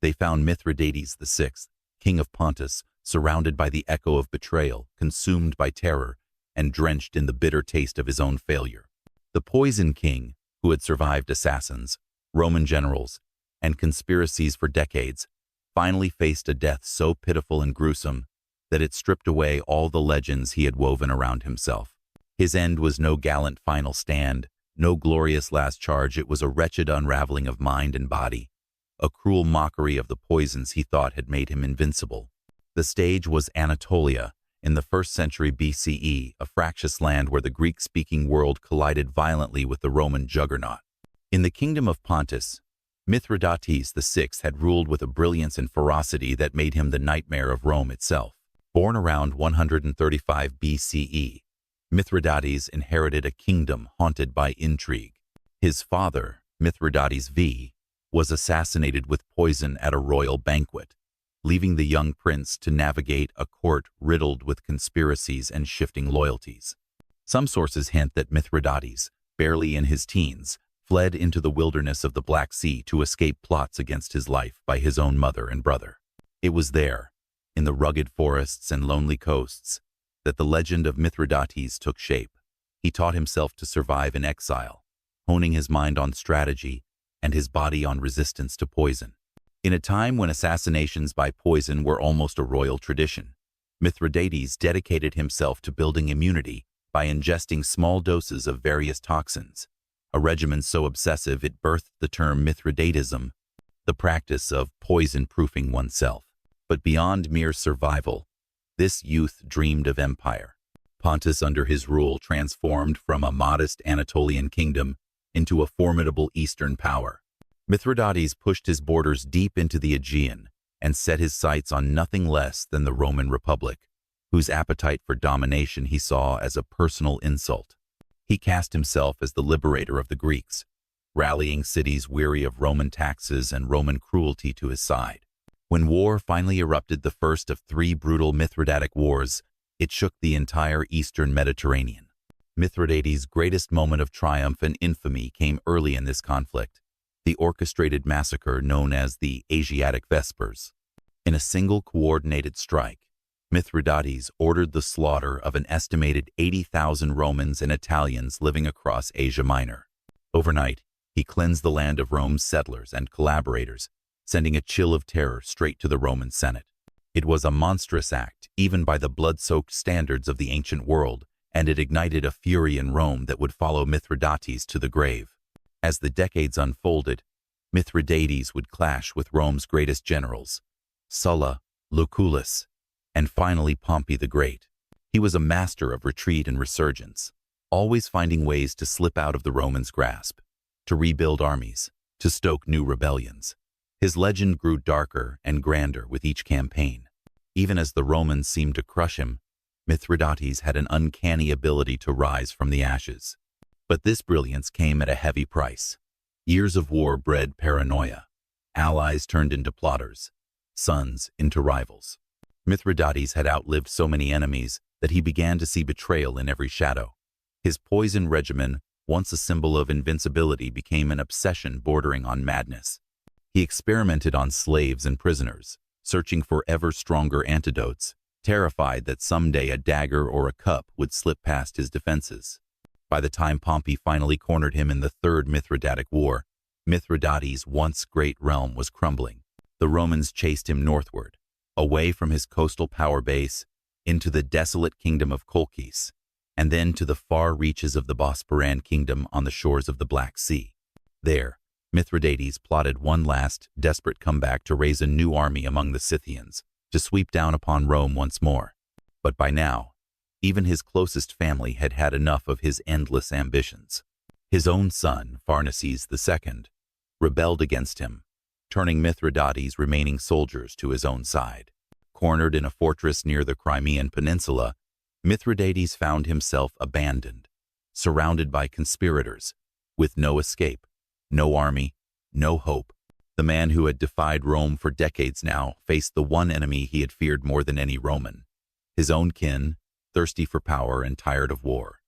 They found Mithridates VI, king of Pontus, surrounded by the echo of betrayal, consumed by terror, and drenched in the bitter taste of his own failure. The Poison King, who had survived assassins, Roman generals, and conspiracies for decades, finally faced a death so pitiful and gruesome that it stripped away all the legends he had woven around himself. His end was no gallant final stand, no glorious last charge. It was a wretched unraveling of mind and body, a cruel mockery of the poisons he thought had made him invincible. The stage was Anatolia, in the 1st century BCE, a fractious land where the Greek-speaking world collided violently with the Roman juggernaut. In the kingdom of Pontus, Mithridates VI had ruled with a brilliance and ferocity that made him the nightmare of Rome itself. Born around 135 BCE, Mithridates inherited a kingdom haunted by intrigue. His father, Mithridates V, was assassinated with poison at a royal banquet, leaving the young prince to navigate a court riddled with conspiracies and shifting loyalties. Some sources hint that Mithridates, barely in his teens, fled into the wilderness of the Black Sea to escape plots against his life by his own mother and brother. It was there, in the rugged forests and lonely coasts, that the legend of Mithridates took shape. He taught himself to survive in exile, honing his mind on strategy and his body on resistance to poison. In a time when assassinations by poison were almost a royal tradition, Mithridates dedicated himself to building immunity by ingesting small doses of various toxins, a regimen so obsessive it birthed the term Mithridatism, the practice of poison-proofing oneself. But beyond mere survival, this youth dreamed of empire. Pontus under his rule transformed from a modest Anatolian kingdom into a formidable Eastern power. Mithridates pushed his borders deep into the Aegean and set his sights on nothing less than the Roman Republic, whose appetite for domination he saw as a personal insult. He cast himself as the liberator of the Greeks, rallying cities weary of Roman taxes and Roman cruelty to his side. When war finally erupted, the first of 3 brutal Mithridatic wars, it shook the entire eastern Mediterranean. Mithridates' greatest moment of triumph and infamy came early in this conflict, the orchestrated massacre known as the Asiatic Vespers. In a single coordinated strike, Mithridates ordered the slaughter of an estimated 80,000 Romans and Italians living across Asia Minor. Overnight, he cleansed the land of Rome's settlers and collaborators, sending a chill of terror straight to the Roman Senate. It was a monstrous act, even by the blood-soaked standards of the ancient world, and it ignited a fury in Rome that would follow Mithridates to the grave. As the decades unfolded, Mithridates would clash with Rome's greatest generals, Sulla, Lucullus, and finally Pompey the Great. He was a master of retreat and resurgence, always finding ways to slip out of the Romans' grasp, to rebuild armies, to stoke new rebellions. His legend grew darker and grander with each campaign. Even as the Romans seemed to crush him, Mithridates had an uncanny ability to rise from the ashes. But this brilliance came at a heavy price. Years of war bred paranoia. Allies turned into plotters, sons into rivals. Mithridates had outlived so many enemies that he began to see betrayal in every shadow. His poison regimen, once a symbol of invincibility, became an obsession bordering on madness. He experimented on slaves and prisoners, searching for ever stronger antidotes, terrified that someday a dagger or a cup would slip past his defenses. By the time Pompey finally cornered him in the Third Mithridatic War, Mithridates' once great realm was crumbling. The Romans chased him northward, away from his coastal power base, into the desolate kingdom of Colchis, and then to the far reaches of the Bosporan kingdom on the shores of the Black Sea. There, Mithridates plotted one last, desperate comeback to raise a new army among the Scythians, to sweep down upon Rome once more. But by now, even his closest family had had enough of his endless ambitions. His own son, Pharnaces II, rebelled against him, turning Mithridates' remaining soldiers to his own side. Cornered in a fortress near the Crimean Peninsula, Mithridates found himself abandoned, surrounded by conspirators, with no escape, no army, no hope. The man who had defied Rome for decades now faced the one enemy he had feared more than any Roman, his own kin, thirsty for power and tired of war.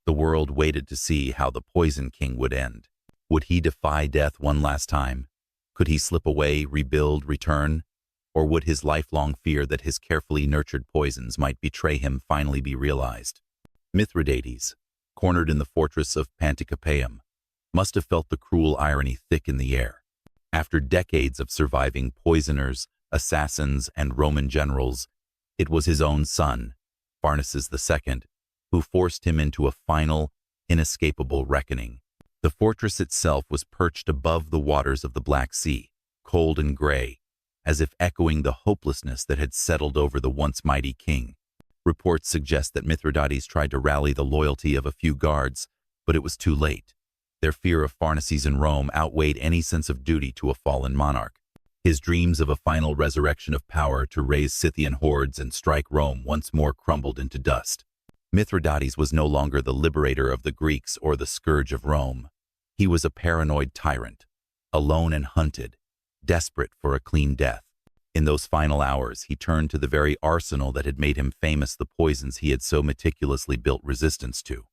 The world waited to see how the Poison King would end. Would he defy death one last time, Could he slip away, rebuild, return? Or would his lifelong fear that his carefully nurtured poisons might betray him finally be realized? Mithridates, cornered in the fortress of Panticapaeum, must have felt the cruel irony thick in the air. After decades of surviving poisoners, assassins, and Roman generals, it was his own son, Pharnaces II, who forced him into a final, inescapable reckoning. The fortress itself was perched above the waters of the Black Sea, cold and gray, as if echoing the hopelessness that had settled over the once mighty king. Reports suggest that Mithridates tried to rally the loyalty of a few guards, but it was too late. Their fear of Pharnaces in Rome outweighed any sense of duty to a fallen monarch. His dreams of a final resurrection of power to raise Scythian hordes and strike Rome once more crumbled into dust. Mithridates was no longer the liberator of the Greeks or the scourge of Rome. He was a paranoid tyrant, alone and hunted, desperate for a clean death. In those final hours, he turned to the very arsenal that had made him famous, the poisons he had so meticulously built resistance to.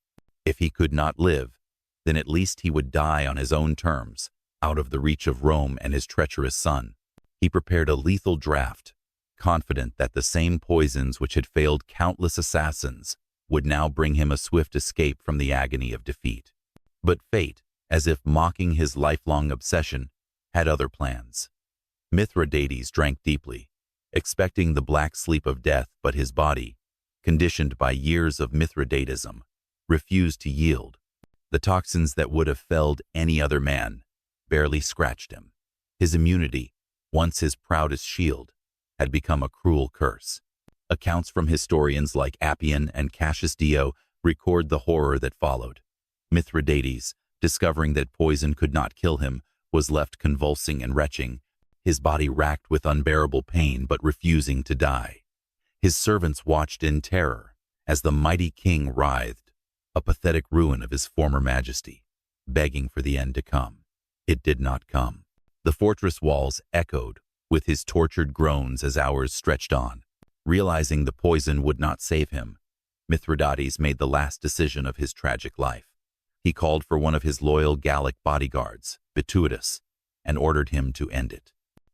If he could not live, then at least he would die on his own terms, out of the reach of Rome and his treacherous son. He prepared a lethal draft, confident that the same poisons which had failed countless assassins would now bring him a swift escape from the agony of defeat. But fate, as if mocking his lifelong obsession, had other plans. Mithridates drank deeply, expecting the black sleep of death, but his body, conditioned by years of Mithridatism, refused to yield. The toxins that would have felled any other man barely scratched him. His immunity, once his proudest shield, had become a cruel curse. Accounts from historians like Appian and Cassius Dio record the horror that followed. Mithridates, discovering that poison could not kill him, was left convulsing and retching, his body racked with unbearable pain but refusing to die. His servants watched in terror as the mighty king writhed, a pathetic ruin of his former majesty, begging for the end to come. It did not come. The fortress walls echoed with his tortured groans as hours stretched on. Realizing the poison would not save him, Mithridates made the last decision of his tragic life. He called for one of his loyal Gallic bodyguards, Mithridates, and ordered him to end it.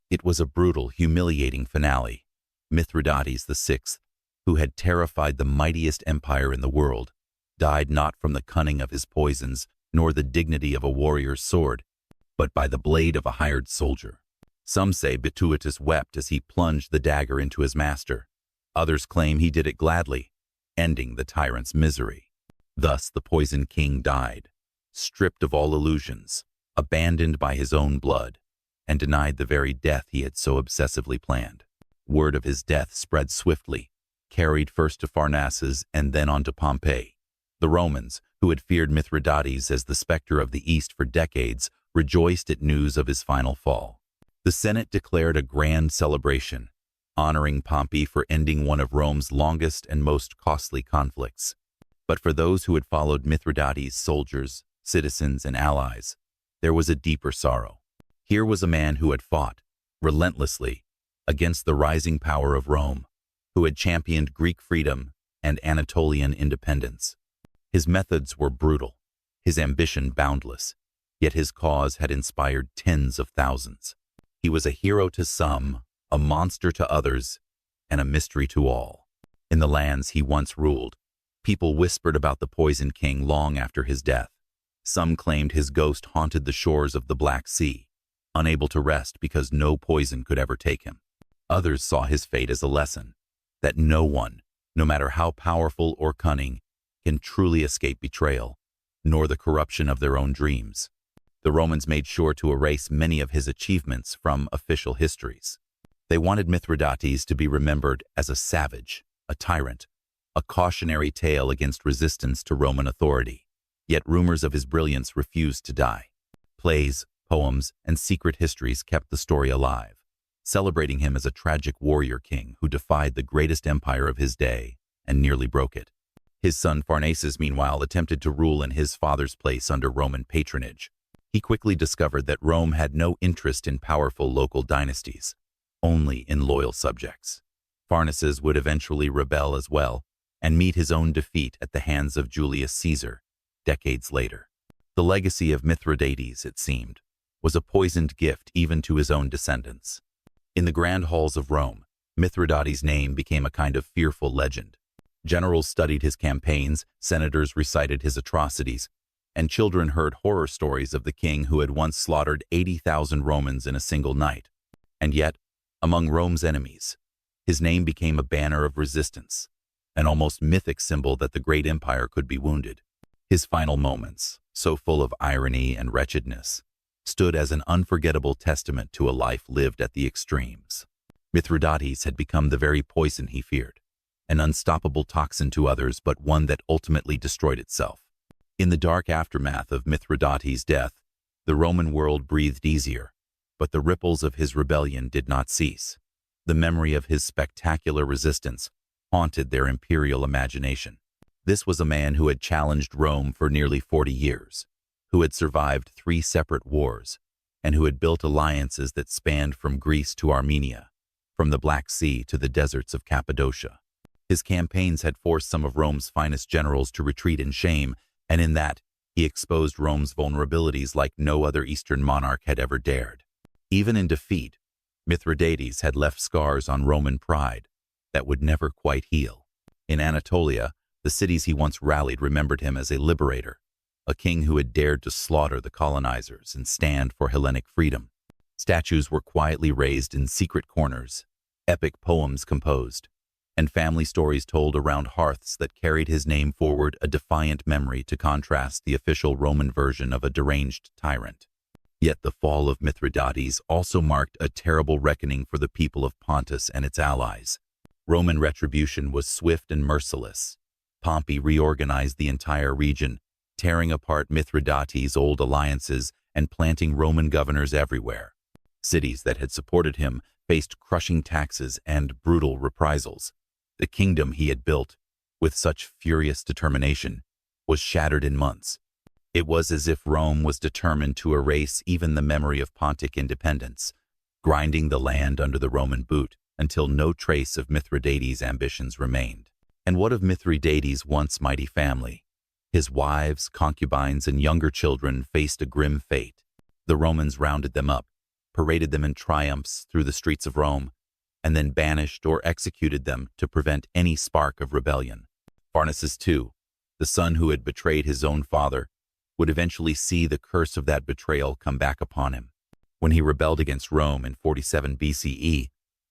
It was a brutal, humiliating finale. Mithridates VI, who had terrified the mightiest empire in the world, died not from the cunning of his poisons nor the dignity of a warrior's sword, but by the blade of a hired soldier. Some say Mithridates wept as he plunged the dagger into his master. Others claim he did it gladly, ending the tyrant's misery. Thus the poisoned king died, stripped of all illusions, abandoned by his own blood, and denied the very death he had so obsessively planned. Word of his death spread swiftly, carried first to Pharnaces and then on to Pompeii. The Romans, who had feared Mithridates as the specter of the East for decades, rejoiced at news of his final fall. The Senate declared a grand celebration, honoring Pompey for ending one of Rome's longest and most costly conflicts. But for those who had followed Mithridates' soldiers, citizens, and allies, there was a deeper sorrow. Here was a man who had fought, relentlessly, against the rising power of Rome, who had championed Greek freedom and Anatolian independence. His methods were brutal, his ambition boundless, yet his cause had inspired tens of thousands. He was a hero to some, a monster to others, and a mystery to all. In the lands he once ruled, people whispered about the Poison King long after his death. Some claimed his ghost haunted the shores of the Black Sea, unable to rest because no poison could ever take him. Others saw his fate as a lesson, that no one, no matter how powerful or cunning, can truly escape betrayal, nor the corruption of their own dreams. The Romans made sure to erase many of his achievements from official histories. They wanted Mithridates to be remembered as a savage, a tyrant, a cautionary tale against resistance to Roman authority. Yet rumors of his brilliance refused to die. Plays, poems, and secret histories kept the story alive, celebrating him as a tragic warrior king who defied the greatest empire of his day and nearly broke it. His son Pharnaces, meanwhile, attempted to rule in his father's place under Roman patronage. He quickly discovered that Rome had no interest in powerful local dynasties, only in loyal subjects. Pharnaces would eventually rebel as well and meet his own defeat at the hands of Julius Caesar decades later. The legacy of Mithridates, it seemed, was a poisoned gift even to his own descendants. In the grand halls of Rome, Mithridates' name became a kind of fearful legend. Generals studied his campaigns, senators recited his atrocities, and children heard horror stories of the king who had once slaughtered 80,000 Romans in a single night. And yet, among Rome's enemies, his name became a banner of resistance, an almost mythic symbol that the great empire could be wounded. His final moments, so full of irony and wretchedness, stood as an unforgettable testament to a life lived at the extremes. Mithridates had become the very poison he feared, an unstoppable toxin to others, but one that ultimately destroyed itself. In the dark aftermath of Mithridates' death, the Roman world breathed easier, but the ripples of his rebellion did not cease. The memory of his spectacular resistance haunted their imperial imagination. This was a man who had challenged Rome for nearly 40 years, who had survived 3 separate wars, and who had built alliances that spanned from Greece to Armenia, from the Black Sea to the deserts of Cappadocia. His campaigns had forced some of Rome's finest generals to retreat in shame, and in that, he exposed Rome's vulnerabilities like no other Eastern monarch had ever dared. Even in defeat, Mithridates had left scars on Roman pride that would never quite heal. In Anatolia, the cities he once rallied remembered him as a liberator, a king who had dared to slaughter the colonizers and stand for Hellenic freedom. Statues were quietly raised in secret corners, epic poems composed, and family stories told around hearths that carried his name forward, a defiant memory to contrast the official Roman version of a deranged tyrant. Yet the fall of Mithridates also marked a terrible reckoning for the people of Pontus and its allies. Roman retribution was swift and merciless. Pompey reorganized the entire region, tearing apart Mithridates' old alliances and planting Roman governors everywhere. Cities that had supported him faced crushing taxes and brutal reprisals. The kingdom he had built, with such furious determination, was shattered in months. It was as if Rome was determined to erase even the memory of Pontic independence, grinding the land under the Roman boot until no trace of Mithridates' ambitions remained. And what of Mithridates' once mighty family? His wives, concubines, and younger children faced a grim fate. The Romans rounded them up, paraded them in triumphs through the streets of Rome, and then banished or executed them to prevent any spark of rebellion. Pharnaces II, the son who had betrayed his own father, would eventually see the curse of that betrayal come back upon him. When he rebelled against Rome in 47 BCE,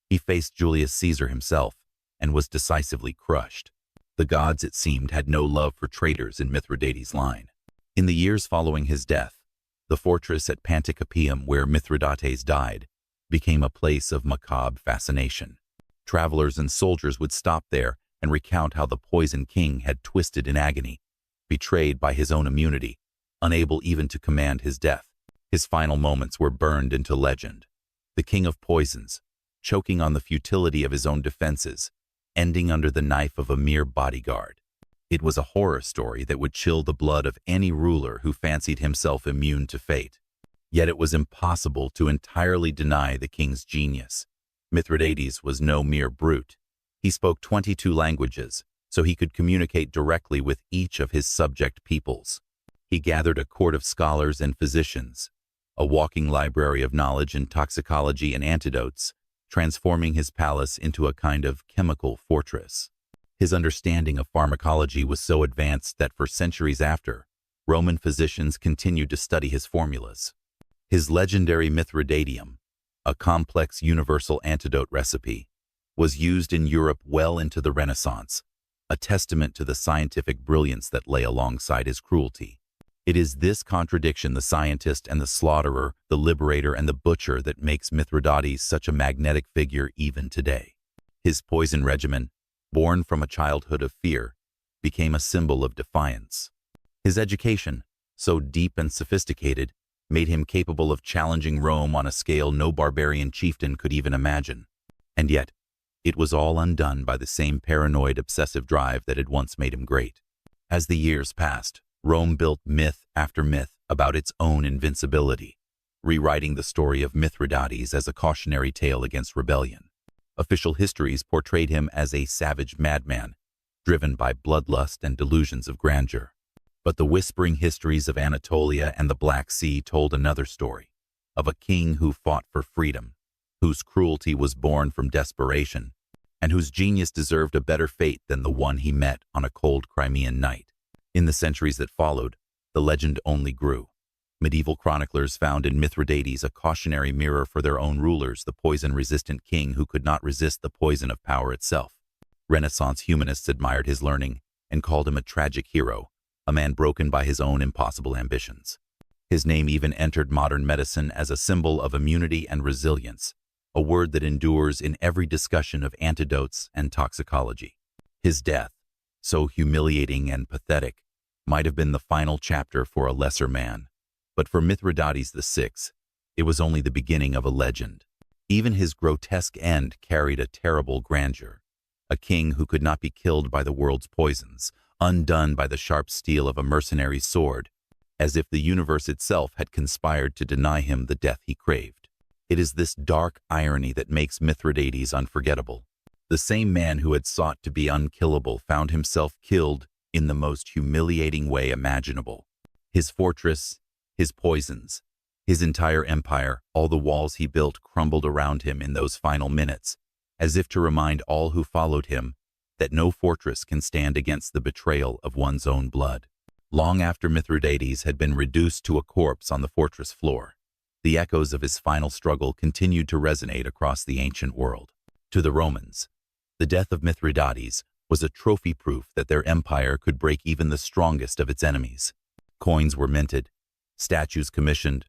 he faced Julius Caesar himself and was decisively crushed. The gods, it seemed, had no love for traitors in Mithridates' line. In the years following his death, the fortress at Panticapaeum, where Mithridates died, became a place of macabre fascination. Travelers and soldiers would stop there and recount how the poison king had twisted in agony, betrayed by his own immunity, unable even to command his death. His final moments were burned into legend. The king of poisons, choking on the futility of his own defenses, ending under the knife of a mere bodyguard. It was a horror story that would chill the blood of any ruler who fancied himself immune to fate. Yet it was impossible to entirely deny the king's genius. Mithridates was no mere brute. He spoke 22 languages, so he could communicate directly with each of his subject peoples. He gathered a court of scholars and physicians, a walking library of knowledge in toxicology and antidotes, transforming his palace into a kind of chemical fortress. His understanding of pharmacology was so advanced that for centuries after, Roman physicians continued to study his formulas. His legendary Mithridatium, a complex universal antidote recipe, was used in Europe well into the Renaissance, a testament to the scientific brilliance that lay alongside his cruelty. It is this contradiction, the scientist and the slaughterer, the liberator and the butcher, that makes Mithridates such a magnetic figure even today. His poison regimen, born from a childhood of fear, became a symbol of defiance. His education, so deep and sophisticated, made him capable of challenging Rome on a scale no barbarian chieftain could even imagine. And yet, it was all undone by the same paranoid, obsessive drive that had once made him great. As the years passed, Rome built myth after myth about its own invincibility, rewriting the story of Mithridates as a cautionary tale against rebellion. Official histories portrayed him as a savage madman, driven by bloodlust and delusions of grandeur. But the whispering histories of Anatolia and the Black Sea told another story, of a king who fought for freedom, whose cruelty was born from desperation, and whose genius deserved a better fate than the one he met on a cold Crimean night. In the centuries that followed, the legend only grew. Medieval chroniclers found in Mithridates a cautionary mirror for their own rulers, the poison-resistant king who could not resist the poison of power itself. Renaissance humanists admired his learning and called him a tragic hero, a man broken by his own impossible ambitions. His name even entered modern medicine as a symbol of immunity and resilience, a word that endures in every discussion of antidotes and toxicology. His death, so humiliating and pathetic, might have been the final chapter for a lesser man. But for Mithridates VI, it was only the beginning of a legend. Even his grotesque end carried a terrible grandeur. A king who could not be killed by the world's poisons, undone by the sharp steel of a mercenary's sword, as if the universe itself had conspired to deny him the death he craved. It is this dark irony that makes Mithridates unforgettable. The same man who had sought to be unkillable found himself killed in the most humiliating way imaginable. His fortress, his poisons, his entire empire, all the walls he built crumbled around him in those final minutes, as if to remind all who followed him that no fortress can stand against the betrayal of one's own blood. Long after Mithridates had been reduced to a corpse on the fortress floor, the echoes of his final struggle continued to resonate across the ancient world. To the Romans, the death of Mithridates was a trophy proof that their empire could break even the strongest of its enemies. Coins were minted, statues commissioned,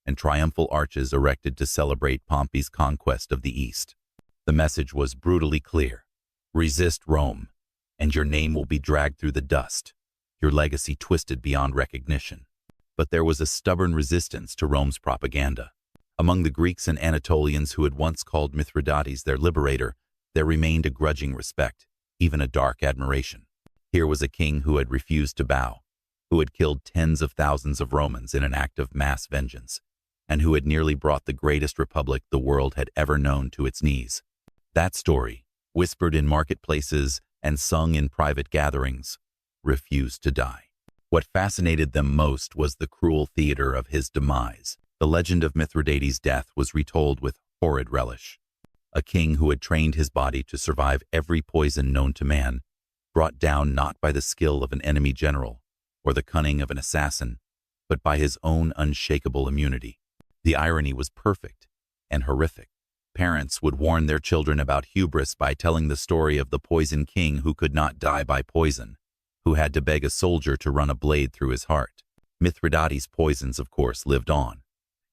and triumphal arches erected to celebrate Pompey's conquest of the East. The message was brutally clear: resist Rome, and your name will be dragged through the dust, your legacy twisted beyond recognition. But there was a stubborn resistance to Rome's propaganda. Among the Greeks and Anatolians who had once called Mithridates their liberator, there remained a grudging respect, even a dark admiration. Here was a king who had refused to bow, who had killed tens of thousands of Romans in an act of mass vengeance, and who had nearly brought the greatest republic the world had ever known to its knees. That story, whispered in marketplaces and sung in private gatherings, refused to die. What fascinated them most was the cruel theater of his demise. The legend of Mithridates' death was retold with horrid relish. A king who had trained his body to survive every poison known to man, brought down not by the skill of an enemy general or the cunning of an assassin, but by his own unshakable immunity. The irony was perfect and horrific. Parents would warn their children about hubris by telling the story of the poison king who could not die by poison, who had to beg a soldier to run a blade through his heart. Mithridates' poisons, of course, lived on.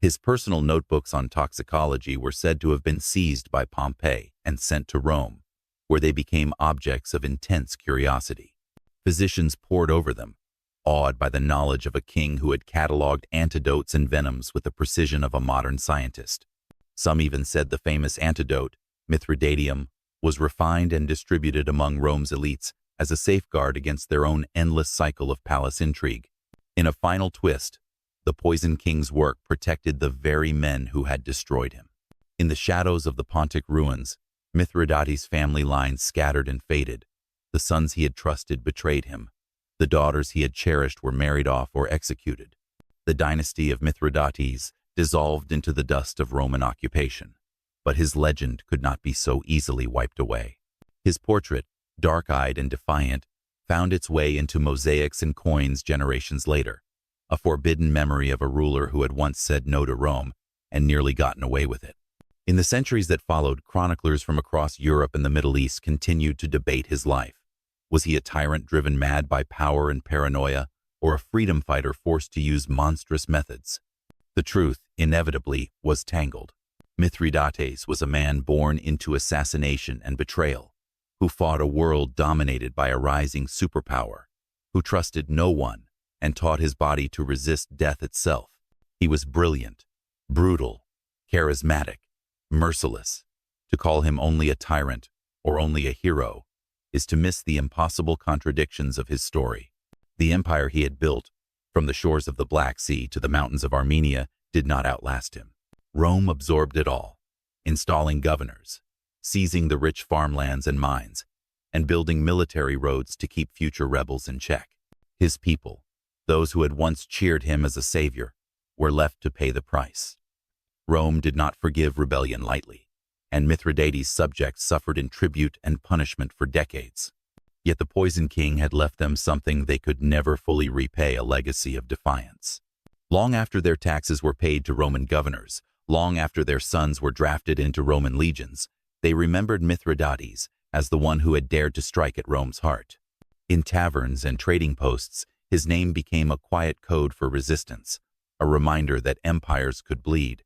His personal notebooks on toxicology were said to have been seized by Pompey and sent to Rome, where they became objects of intense curiosity. Physicians pored over them, awed by the knowledge of a king who had catalogued antidotes and venoms with the precision of a modern scientist. Some even said the famous antidote, Mithridatium, was refined and distributed among Rome's elites as a safeguard against their own endless cycle of palace intrigue. In a final twist, the Poison King's work protected the very men who had destroyed him. In the shadows of the Pontic ruins, Mithridates' family lines scattered and faded. The sons he had trusted betrayed him. The daughters he had cherished were married off or executed. The dynasty of Mithridates dissolved into the dust of Roman occupation. But his legend could not be so easily wiped away. His portrait, dark-eyed and defiant, found its way into mosaics and coins generations later, a forbidden memory of a ruler who had once said no to Rome and nearly gotten away with it. In the centuries that followed, chroniclers from across Europe and the Middle East continued to debate his life. Was he a tyrant driven mad by power and paranoia, or a freedom fighter forced to use monstrous methods? The truth, inevitably, was tangled. Mithridates was a man born into assassination and betrayal, who fought a world dominated by a rising superpower, who trusted no one and taught his body to resist death itself. He was brilliant, brutal, charismatic, merciless. To call him only a tyrant or only a hero is to miss the impossible contradictions of his story. The empire he had built, from the shores of the Black Sea to the mountains of Armenia, did not outlast him. Rome absorbed it all, installing governors, seizing the rich farmlands and mines, and building military roads to keep future rebels in check. His people, those who had once cheered him as a savior, were left to pay the price. Rome did not forgive rebellion lightly, and Mithridates' subjects suffered in tribute and punishment for decades. Yet the Poison King had left them something they could never fully repay: a legacy of defiance. Long after their taxes were paid to Roman governors, long after their sons were drafted into Roman legions, they remembered Mithridates as the one who had dared to strike at Rome's heart. In taverns and trading posts, his name became a quiet code for resistance, a reminder that empires could bleed,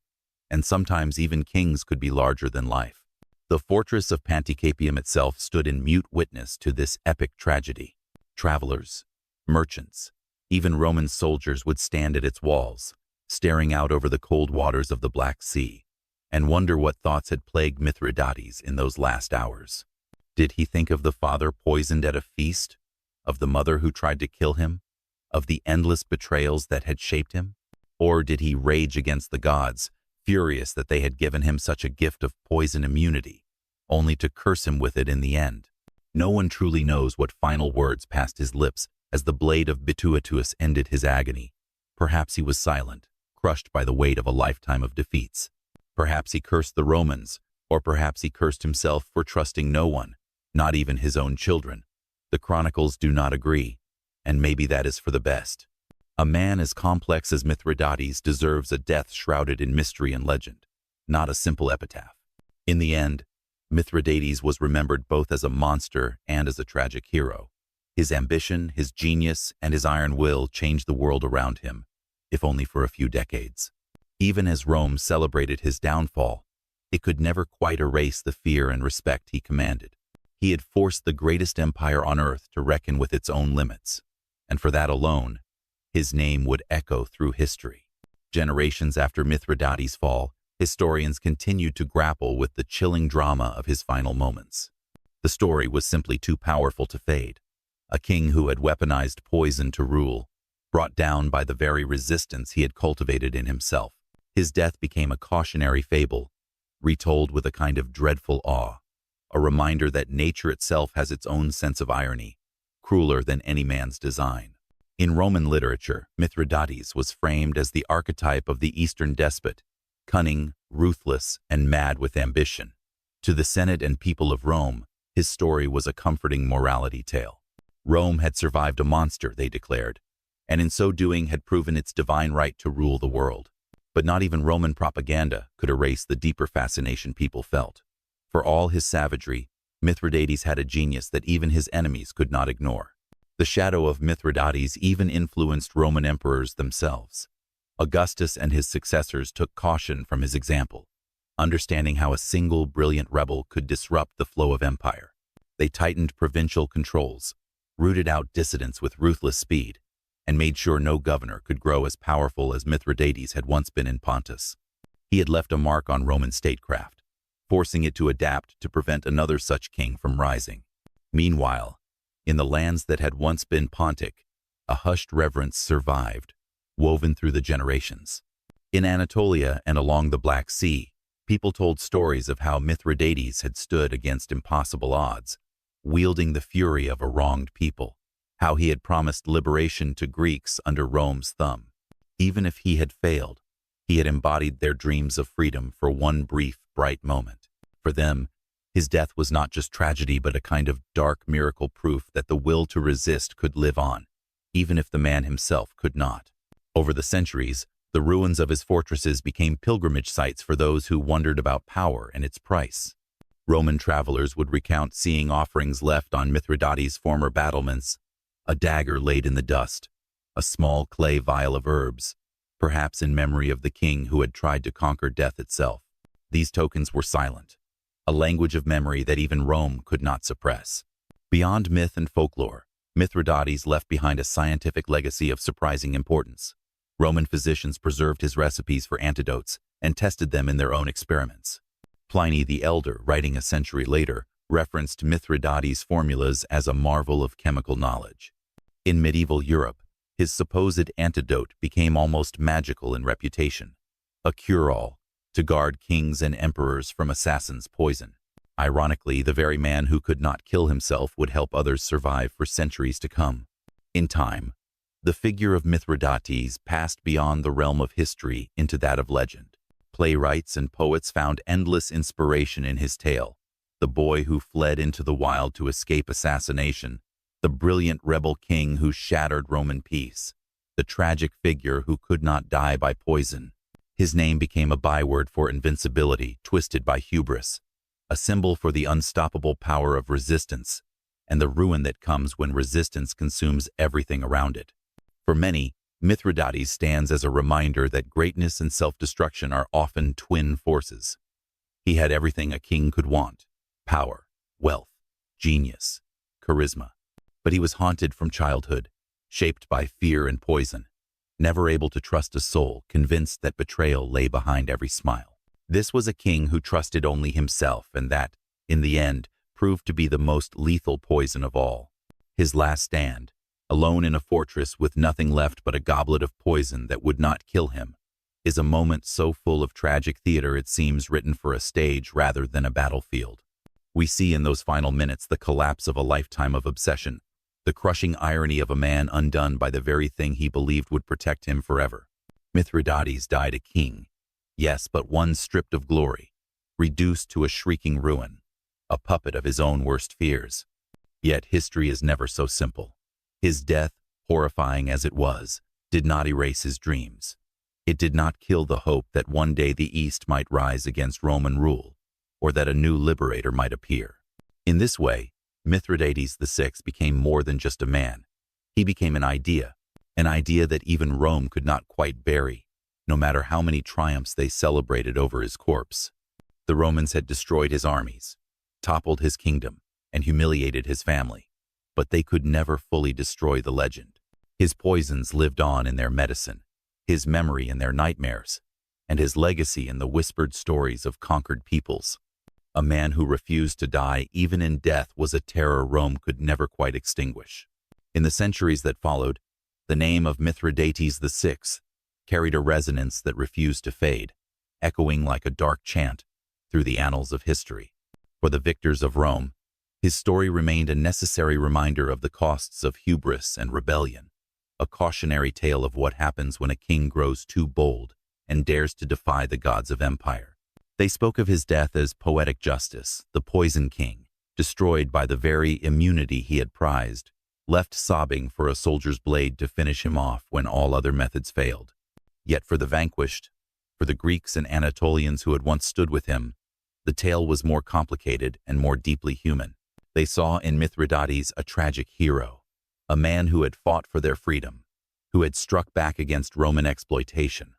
and sometimes even kings could be larger than life. The fortress of Panticapaeum itself stood in mute witness to this epic tragedy. Travelers, merchants, even Roman soldiers would stand at its walls, staring out over the cold waters of the Black Sea, and wonder what thoughts had plagued Mithridates in those last hours. Did he think of the father poisoned at a feast? Of the mother who tried to kill him? Of the endless betrayals that had shaped him? Or did he rage against the gods, furious that they had given him such a gift of poison immunity, only to curse him with it in the end? No one truly knows what final words passed his lips as the blade of Mithridates ended his agony. Perhaps he was silent, crushed by the weight of a lifetime of defeats. Perhaps he cursed the Romans, or perhaps he cursed himself for trusting no one, not even his own children. The chronicles do not agree, and maybe that is for the best. A man as complex as Mithridates deserves a death shrouded in mystery and legend, not a simple epitaph. In the end, Mithridates was remembered both as a monster and as a tragic hero. His ambition, his genius, and his iron will changed the world around him, if only for a few decades. Even as Rome celebrated his downfall, it could never quite erase the fear and respect he commanded. He had forced the greatest empire on earth to reckon with its own limits, and for that alone, his name would echo through history. Generations after Mithridates' fall, historians continued to grapple with the chilling drama of his final moments. The story was simply too powerful to fade. A king who had weaponized poison to rule, brought down by the very resistance he had cultivated in himself. His death became a cautionary fable, retold with a kind of dreadful awe, a reminder that nature itself has its own sense of irony, crueler than any man's design. In Roman literature, Mithridates was framed as the archetype of the Eastern despot, cunning, ruthless, and mad with ambition. To the Senate and people of Rome, his story was a comforting morality tale. Rome had survived a monster, they declared, and in so doing had proven its divine right to rule the world. But not even Roman propaganda could erase the deeper fascination people felt. For all his savagery, Mithridates had a genius that even his enemies could not ignore. The shadow of Mithridates even influenced Roman emperors themselves. Augustus and his successors took caution from his example, understanding how a single brilliant rebel could disrupt the flow of empire. They tightened provincial controls, rooted out dissidents with ruthless speed, and made sure no governor could grow as powerful as Mithridates had once been in Pontus. He had left a mark on Roman statecraft, forcing it to adapt to prevent another such king from rising. Meanwhile, in the lands that had once been Pontic, a hushed reverence survived, woven through the generations. In Anatolia and along the Black Sea, people told stories of how Mithridates had stood against impossible odds, wielding the fury of a wronged people, how he had promised liberation to Greeks under Rome's thumb. Even if he had failed, he had embodied their dreams of freedom for one brief, bright moment. For them, his death was not just tragedy but a kind of dark miracle proof that the will to resist could live on, even if the man himself could not. Over the centuries, the ruins of his fortresses became pilgrimage sites for those who wondered about power and its price. Roman travelers would recount seeing offerings left on Mithridates' former battlements: a dagger laid in the dust, a small clay vial of herbs, perhaps in memory of the king who had tried to conquer death itself. These tokens were silent, a language of memory that even Rome could not suppress. Beyond myth and folklore, Mithridates left behind a scientific legacy of surprising importance. Roman physicians preserved his recipes for antidotes and tested them in their own experiments. Pliny the Elder, writing a century later, referenced Mithridates' formulas as a marvel of chemical knowledge. In medieval Europe, his supposed antidote became almost magical in reputation, a cure-all to guard kings and emperors from assassins' poison. Ironically, the very man who could not kill himself would help others survive for centuries to come. In time, the figure of Mithridates passed beyond the realm of history into that of legend. Playwrights and poets found endless inspiration in his tale. The boy who fled into the wild to escape assassination, the brilliant rebel king who shattered Roman peace, the tragic figure who could not die by poison. His name became a byword for invincibility, twisted by hubris, a symbol for the unstoppable power of resistance, and the ruin that comes when resistance consumes everything around it. For many, Mithridates stands as a reminder that greatness and self-destruction are often twin forces. He had everything a king could want: power, wealth, genius, charisma. But he was haunted from childhood, shaped by fear and poison, never able to trust a soul, convinced that betrayal lay behind every smile. This was a king who trusted only himself, and that, in the end, proved to be the most lethal poison of all. His last stand, alone in a fortress with nothing left but a goblet of poison that would not kill him, is a moment so full of tragic theater it seems written for a stage rather than a battlefield. We see in those final minutes the collapse of a lifetime of obsession, the crushing irony of a man undone by the very thing he believed would protect him forever. Mithridates died a king, yes, but one stripped of glory, reduced to a shrieking ruin, a puppet of his own worst fears. Yet history is never so simple. His death, horrifying as it was, did not erase his dreams. It did not kill the hope that one day the East might rise against Roman rule, or that a new liberator might appear. In this way, Mithridates VI became more than just a man. He became an idea that even Rome could not quite bury, no matter how many triumphs they celebrated over his corpse. The Romans had destroyed his armies, toppled his kingdom, and humiliated his family, but they could never fully destroy the legend. His poisons lived on in their medicine, his memory in their nightmares, and his legacy in the whispered stories of conquered peoples. A man who refused to die even in death was a terror Rome could never quite extinguish. In the centuries that followed, the name of Mithridates VI carried a resonance that refused to fade, echoing like a dark chant through the annals of history. For the victors of Rome, his story remained a necessary reminder of the costs of hubris and rebellion, a cautionary tale of what happens when a king grows too bold and dares to defy the gods of empire. They spoke of his death as poetic justice, the poison king, destroyed by the very immunity he had prized, left sobbing for a soldier's blade to finish him off when all other methods failed. Yet for the vanquished, for the Greeks and Anatolians who had once stood with him, the tale was more complicated and more deeply human. They saw in Mithridates a tragic hero, a man who had fought for their freedom, who had struck back against Roman exploitation,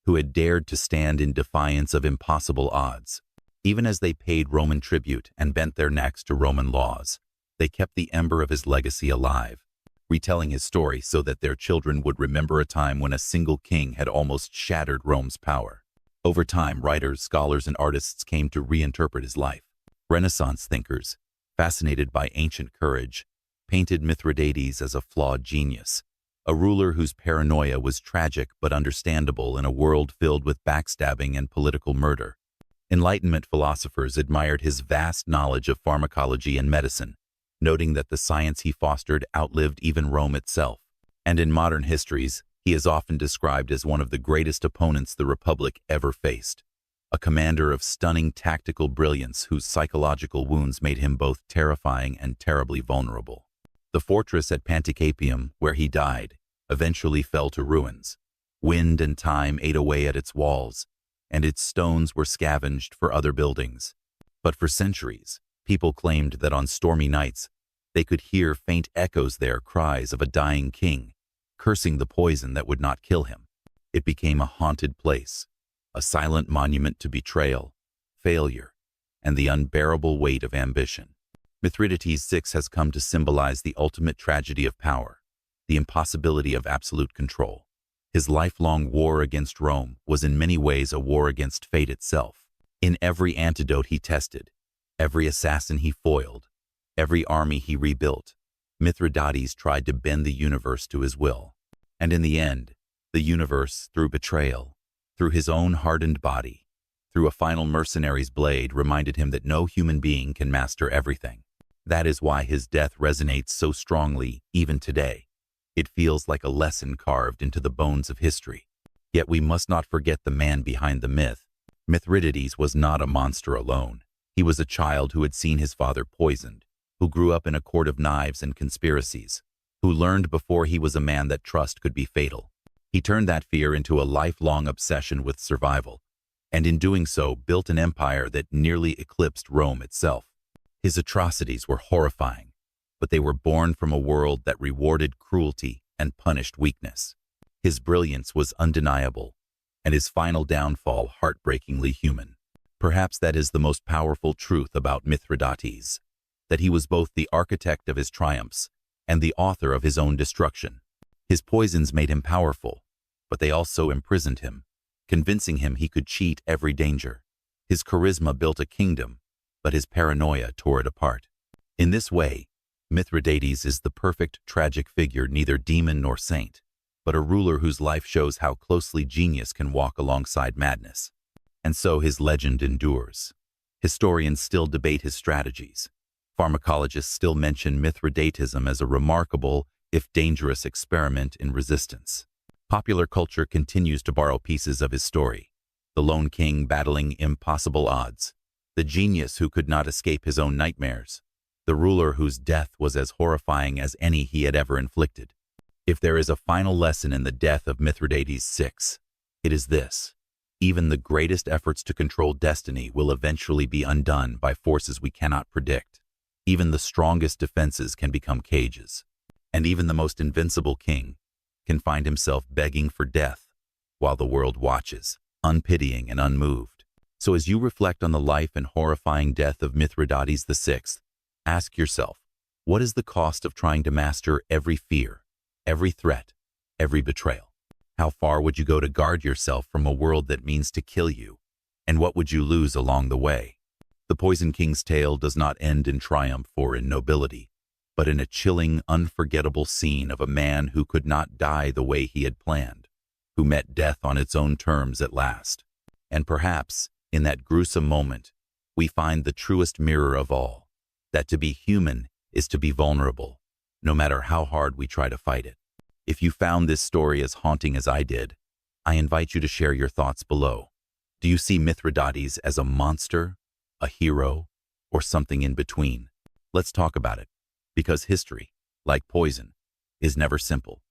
who had dared to stand in defiance of impossible odds. Even as they paid Roman tribute and bent their necks to Roman laws, they kept the ember of his legacy alive, retelling his story so that their children would remember a time when a single king had almost shattered Rome's power. Over time, writers, scholars, and artists came to reinterpret his life. Renaissance thinkers, fascinated by ancient courage, painted Mithridates as a flawed genius, a ruler whose paranoia was tragic but understandable in a world filled with backstabbing and political murder. Enlightenment philosophers admired his vast knowledge of pharmacology and medicine, noting that the science he fostered outlived even Rome itself. And in modern histories, he is often described as one of the greatest opponents the Republic ever faced, a commander of stunning tactical brilliance whose psychological wounds made him both terrifying and terribly vulnerable. The fortress at Panticapaeum, where he died, eventually fell to ruins. Wind and time ate away at its walls, and its stones were scavenged for other buildings. But for centuries, people claimed that on stormy nights, they could hear faint echoes there, cries of a dying king, cursing the poison that would not kill him. It became a haunted place, a silent monument to betrayal, failure, and the unbearable weight of ambition. Mithridates VI has come to symbolize the ultimate tragedy of power, the impossibility of absolute control. His lifelong war against Rome was in many ways a war against fate itself. In every antidote he tested, every assassin he foiled, every army he rebuilt, Mithridates tried to bend the universe to his will. And in the end, the universe, through betrayal, through his own hardened body, through a final mercenary's blade, reminded him that no human being can master everything. That is why his death resonates so strongly even today. It feels like a lesson carved into the bones of history. Yet we must not forget the man behind the myth. Mithridates was not a monster alone. He was a child who had seen his father poisoned, who grew up in a court of knives and conspiracies, who learned before he was a man that trust could be fatal. He turned that fear into a lifelong obsession with survival, and in doing so built an empire that nearly eclipsed Rome itself. His atrocities were horrifying, but they were born from a world that rewarded cruelty and punished weakness. His brilliance was undeniable, and his final downfall heartbreakingly human. Perhaps that is the most powerful truth about Mithridates, that he was both the architect of his triumphs and the author of his own destruction. His poisons made him powerful, but they also imprisoned him, convincing him he could cheat every danger. His charisma built a kingdom, but his paranoia tore it apart. In this way, Mithridates is the perfect tragic figure, neither demon nor saint, but a ruler whose life shows how closely genius can walk alongside madness. And so his legend endures. Historians still debate his strategies. Pharmacologists still mention Mithridatism as a remarkable, if dangerous, experiment in resistance. Popular culture continues to borrow pieces of his story. The lone king battling impossible odds, the genius who could not escape his own nightmares, the ruler whose death was as horrifying as any he had ever inflicted. If there is a final lesson in the death of Mithridates VI, it is this: even the greatest efforts to control destiny will eventually be undone by forces we cannot predict. Even the strongest defenses can become cages, and even the most invincible king can find himself begging for death while the world watches, unpitying and unmoved. So as you reflect on the life and horrifying death of Mithridates VI, ask yourself, what is the cost of trying to master every fear, every threat, every betrayal? How far would you go to guard yourself from a world that means to kill you? And what would you lose along the way? The Poison King's tale does not end in triumph or in nobility, but in a chilling, unforgettable scene of a man who could not die the way he had planned, who met death on its own terms at last. And perhaps, in that gruesome moment, we find the truest mirror of all, that to be human is to be vulnerable, no matter how hard we try to fight it. If you found this story as haunting as I did, I invite you to share your thoughts below. Do you see Mithridates as a monster, a hero, or something in between? Let's talk about it, because history, like poison, is never simple.